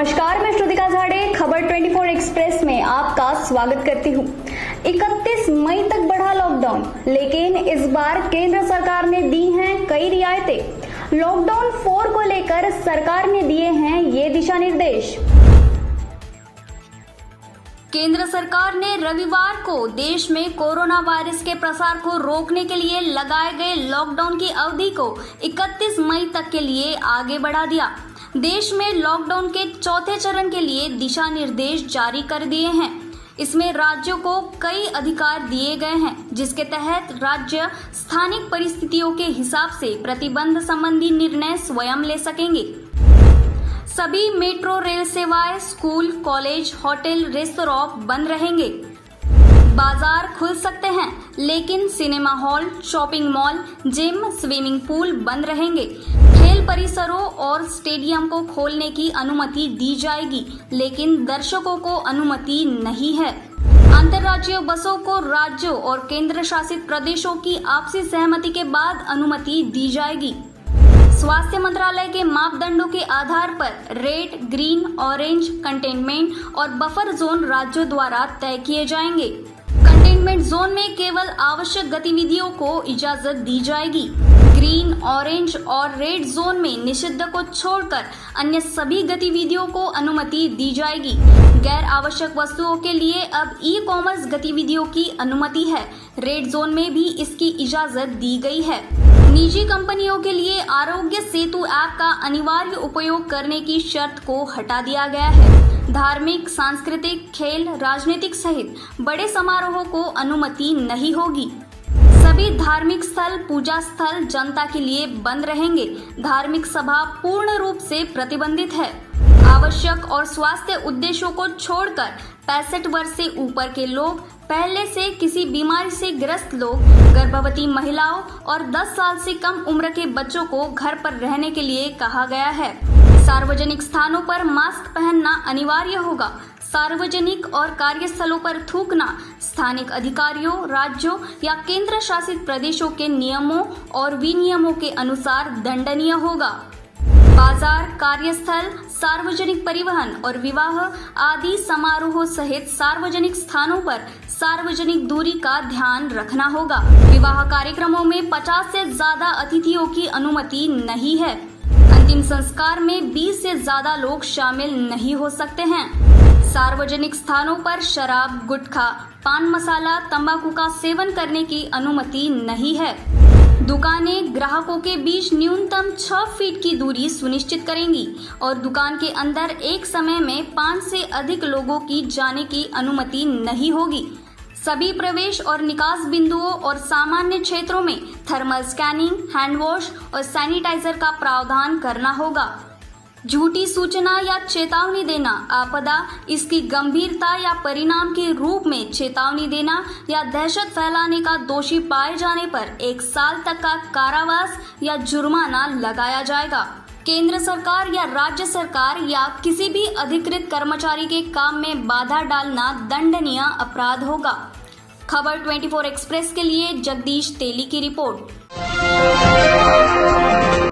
नमस्कार, मैं श्रुतिका झाड़े खबर 24 एक्सप्रेस में आपका स्वागत करती हूँ। 31 मई तक बढ़ा लॉकडाउन, लेकिन इस बार केंद्र सरकार ने दी हैं कई रियायतें। लॉकडाउन 4 को लेकर सरकार ने दिए हैं ये दिशा निर्देश। केंद्र सरकार ने रविवार को देश में कोरोना वायरस के प्रसार को रोकने के लिए लगाए गए लॉकडाउन की अवधि को 31 मई तक के लिए आगे बढ़ा दिया। देश में लॉकडाउन के चौथे चरण के लिए दिशा निर्देश जारी कर दिए हैं। इसमें राज्यों को कई अधिकार दिए गए हैं, जिसके तहत राज्य स्थानिक परिस्थितियों के हिसाब से प्रतिबंध संबंधी निर्णय स्वयं ले सकेंगे। सभी मेट्रो रेल सेवाएं, स्कूल, कॉलेज, होटल, रेस्तरां बंद रहेंगे। बाजार खुल सकते हैं, लेकिन cinema hall, shopping mall, gym, swimming pool बंद रहेंगे। खेल परिसरों और स्टेडियम को खोलने की अनुमति दी जाएगी, लेकिन दर्शकों को अनुमति नहीं है। अंतर्राज्यीय बसों को राज्यों और केंद्र शासित प्रदेशों की आपसी सहमति के बाद अनुमति दी जाएगी। स्वास्थ्य मंत्रालय के मापदंडों के आधार पर रेड, ग्रीन, ऑरेंज, कंटेनमेंट और बफर जोन राज्यों द्वारा तय किए जाएंगे। कंटेनमेंट जोन में केवल आवश्यक गतिविधियों को इजाजत दी जाएगी। ग्रीन, ऑरेंज और रेड जोन में निषिद्ध को छोड़कर अन्य सभी गतिविधियों को अनुमति दी जाएगी। गैर आवश्यक वस्तुओं के लिए अब ई-कॉमर्स गतिविधियों की अनुमति है। रेड जोन में भी इसकी इजाजत दी गई है। निजी कंपनियों के लिए आरोग्य सेतु ऐप का अनिवार्य उपयोग करने की शर्त को हटा दिया गया है। धार्मिक, सांस्कृतिक, खेल, राजनीतिक सहित बड़े समारोहों को अनुमति नहीं होगी। सभी धार्मिक स्थल, पूजा स्थल जनता के लिए बंद रहेंगे। धार्मिक सभा पूर्ण रूप से प्रतिबंधित है। आवश्यक और स्वास्थ्य उद्देश्यों को छोड़कर 65 वर्ष से ऊपर के लोग, पहले से किसी बीमारी से ग्रस्त लोग, गर्भवती महिलाओं और 10 साल से कम उम्र के बच्चों को घर पर रहने के लिए कहा गया है। सार्वजनिक स्थानों पर मास्क पहनना अनिवार्य होगा। सार्वजनिक और कार्यस्थलों पर थूकना स्थानिक अधिकारियों, राज्यों या केंद्र शासित प्रदेशों के नियमों और विनियमों के अनुसार दंडनीय होगा। बाजार, कार्यस्थल, सार्वजनिक परिवहन और विवाह आदि समारोहों सहित सार्वजनिक स्थानों पर सार्वजनिक दूरी का ध्यान रखना होगा। विवाह कार्यक्रमों में 50 से ज्यादा अतिथियों की अनुमति नहीं है। अंतिम संस्कार में 20 से ज्यादा लोग शामिल नहीं हो सकते हैं। सार्वजनिक स्थानों पर शराब, गुटखा, पान मसाला, तंबाकू का सेवन करने की अनुमति नहीं है। दुकानें ग्राहकों के बीच न्यूनतम 6 फीट की दूरी सुनिश्चित करेंगी और दुकान के अंदर एक समय में 5 से अधिक लोगों की जाने की अनुमति नहीं होगी। सभी प्रवेश और निकास बिंदुओं और सामान्य क्षेत्रों में थर्मल स्कैनिंग, हैंड वॉश और सैनिटाइजर का प्रावधान करना होगा। झूठी सूचना या चेतावनी देना, आपदा, इसकी गंभीरता या परिणाम के रूप में चेतावनी देना या दहशत फैलाने का दोषी पाए जाने पर 1 साल तक का कारावास या जुर्माना लगाया जाएगा। केंद्र सरकार या राज्य सरकार या किसी भी अधिकृत कर्मचारी के काम में बाधा डालना दंडनीय अपराध होगा। खबर 24 एक्सप्रेस के लिए जगदीश तेली की रिपोर्ट।